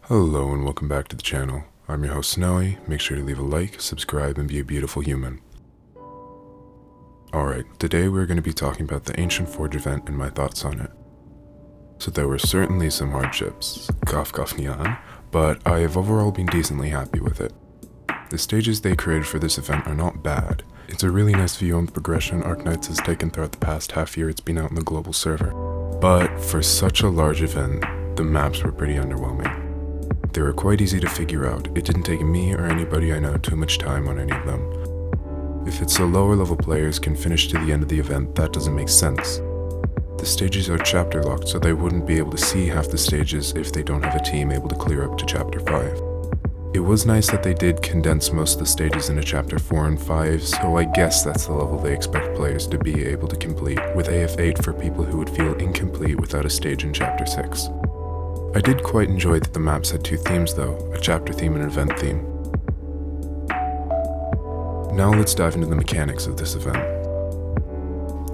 Hello and welcome back to the channel. I'm your host Snowy. Make sure to leave a like, subscribe, and be a beautiful human. Alright, today we're going to be talking about the Ancient Forge event and my thoughts on it. So there were certainly some hardships, cough cough nyan, but I have overall been decently happy with it. The stages they created for this event are not bad. It's a really nice view on the progression Arknights has taken throughout the past half year it's been out in the global server. But for such a large event, the maps were pretty underwhelming. They were quite easy to figure out. It didn't take me or anybody I know too much time on any of them. If it's so lower level players can finish to the end of the event, that doesn't make sense. The stages are chapter locked, so they wouldn't be able to see half the stages if they don't have a team able to clear up to chapter 5. It was nice that they did condense most of the stages into chapter 4 and 5, so I guess that's the level they expect players to be able to complete, with AF8 for people who would feel incomplete without a stage in chapter 6. I did quite enjoy that the maps had two themes though, a chapter theme and an event theme. Now let's dive into the mechanics of this event.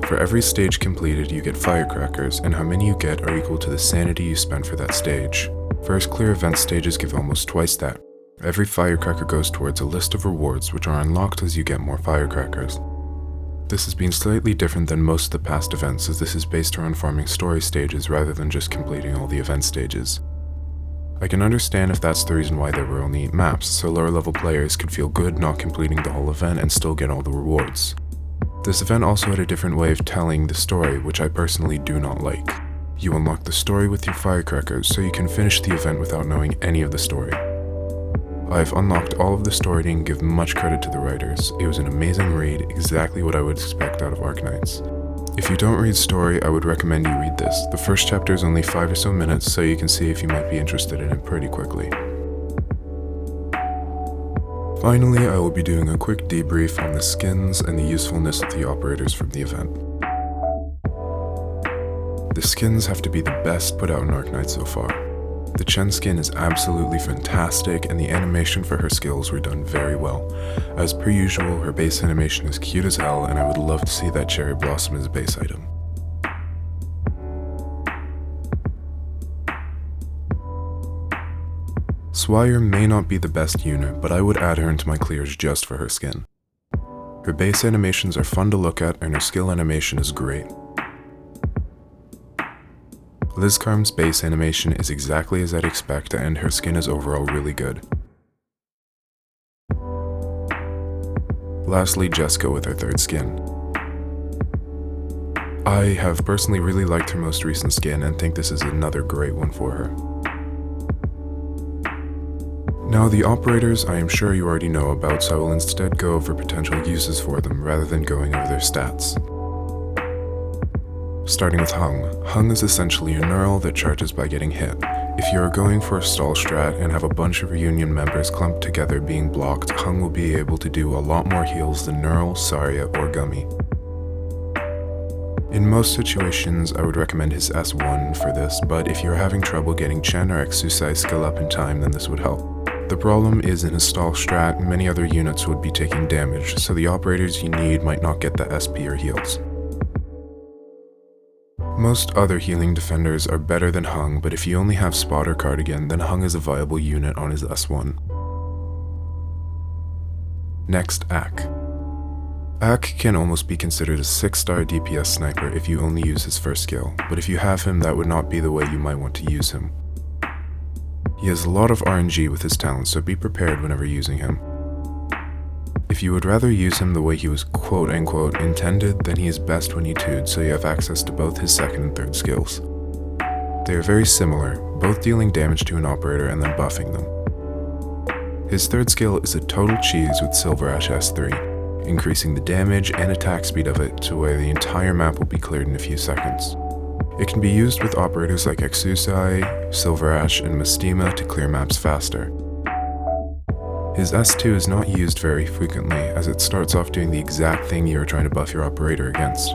For every stage completed, you get firecrackers, and how many you get are equal to the sanity you spent for that stage. First clear event stages give almost twice that. Every firecracker goes towards a list of rewards which are unlocked as you get more firecrackers. This has been slightly different than most of the past events, as this is based around farming story stages rather than just completing all the event stages. I can understand if that's the reason why there were only 8 maps, so lower level players could feel good not completing the whole event and still get all the rewards. This event also had a different way of telling the story, which I personally do not like. You unlock the story with your firecrackers, so you can finish the event without knowing any of the story. I've unlocked all of the story and give much credit to the writers. It was an amazing read, exactly what I would expect out of Arknights. If you don't read story, I would recommend you read this. The first chapter is only 5 or so minutes, so you can see if you might be interested in it pretty quickly. Finally, I will be doing a quick debrief on the skins and the usefulness of the operators from the event. The skins have to be the best put out in Arknights so far. The Chen skin is absolutely fantastic, and the animation for her skills were done very well. As per usual, her base animation is cute as hell, and I would love to see that cherry blossom as a base item. Swire may not be the best unit, but I would add her into my clears just for her skin. Her base animations are fun to look at, and her skill animation is great. Lizcarm's base animation is exactly as I'd expect, and her skin is overall really good. Lastly, Jessica with her third skin. I have personally really liked her most recent skin and think this is another great one for her. Now the operators I am sure you already know about, so I will instead go over potential uses for them rather than going over their stats. Starting with Hung. Hung is essentially a neural that charges by getting hit. If you are going for a stall strat and have a bunch of reunion members clumped together being blocked, Hung will be able to do a lot more heals than Neural, Saria, or Gummy. In most situations, I would recommend his S1 for this, but if you're having trouble getting Chen or Exusai skill up in time, then this would help. The problem is in his stall strat, many other units would be taking damage, so the operators you need might not get the SP or heals. Most other healing defenders are better than Hung, but if you only have Spot or Cardigan, then Hung is a viable unit on his S1. Next, Ak. Ak can almost be considered a 6-star DPS sniper if you only use his first skill, but if you have him, that would not be the way you might want to use him. He has a lot of RNG with his talents, so be prepared whenever using him. If you would rather use him the way he was quote-unquote intended, then he is best when you 2'd, so you have access to both his second and third skills. They are very similar, both dealing damage to an operator and then buffing them. His third skill is a total cheese with Silver Ash S3, increasing the damage and attack speed of it to where the entire map will be cleared in a few seconds. It can be used with operators like Exusai, Silver Ash, and Mestima to clear maps faster. His S2 is not used very frequently, as it starts off doing the exact thing you are trying to buff your operator against.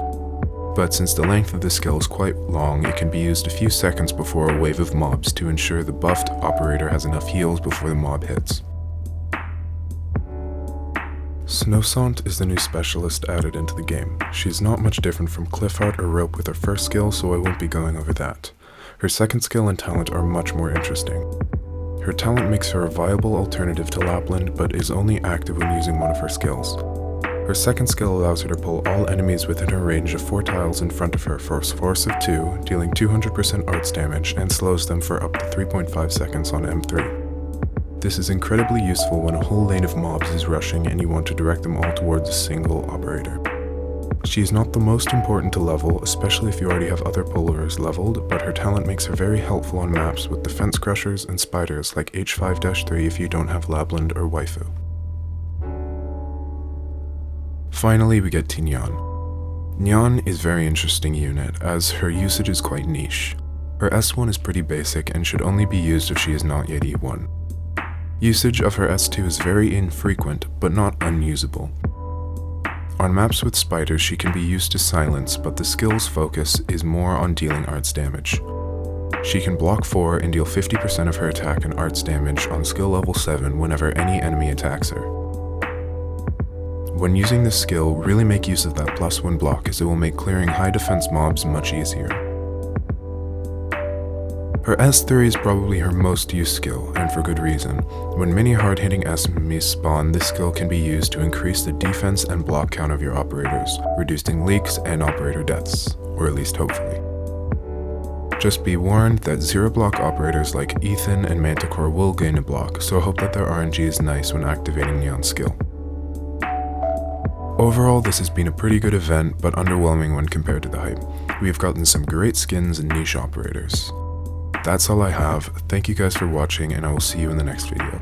But since the length of the skill is quite long, it can be used a few seconds before a wave of mobs to ensure the buffed operator has enough heals before the mob hits. Snowsaunt is the new specialist added into the game. She is not much different from Cliffheart or Rope with her first skill, so I won't be going over that. Her second skill and talent are much more interesting. Her talent makes her a viable alternative to Lapland, but is only active when using one of her skills. Her second skill allows her to pull all enemies within her range of 4 tiles in front of her for a force of 2, dealing 200% arts damage, and slows them for up to 3.5 seconds on M3. This is incredibly useful when a whole lane of mobs is rushing and you want to direct them all towards a single operator. She is not the most important to level, especially if you already have other pullers leveled, but her talent makes her very helpful on maps with defense crushers and spiders like H5-3 if you don't have Lapland or Waifu. Finally, we get Nyan. Nyan is a very interesting unit, as her usage is quite niche. Her S1 is pretty basic and should only be used if she is not yet E1. Usage of her S2 is very infrequent, but not unusable. On maps with spiders, she can be used to silence, but the skill's focus is more on dealing arts damage. She can block 4 and deal 50% of her attack and arts damage on skill level 7 whenever any enemy attacks her. When using this skill, really make use of that +1 block, as it will make clearing high defense mobs much easier. Her S3 is probably her most used skill, and for good reason. When many hard-hitting enemies spawn, this skill can be used to increase the defense and block count of your operators, reducing leaks and operator deaths, or at least hopefully. Just be warned that 0-block operators like Ethan and Manticore will gain a block, so hope that their RNG is nice when activating Nyan's skill. Overall, this has been a pretty good event, but underwhelming when compared to the hype. We have gotten some great skins and niche operators. That's all I have. Thank you guys for watching, and I will see you in the next video.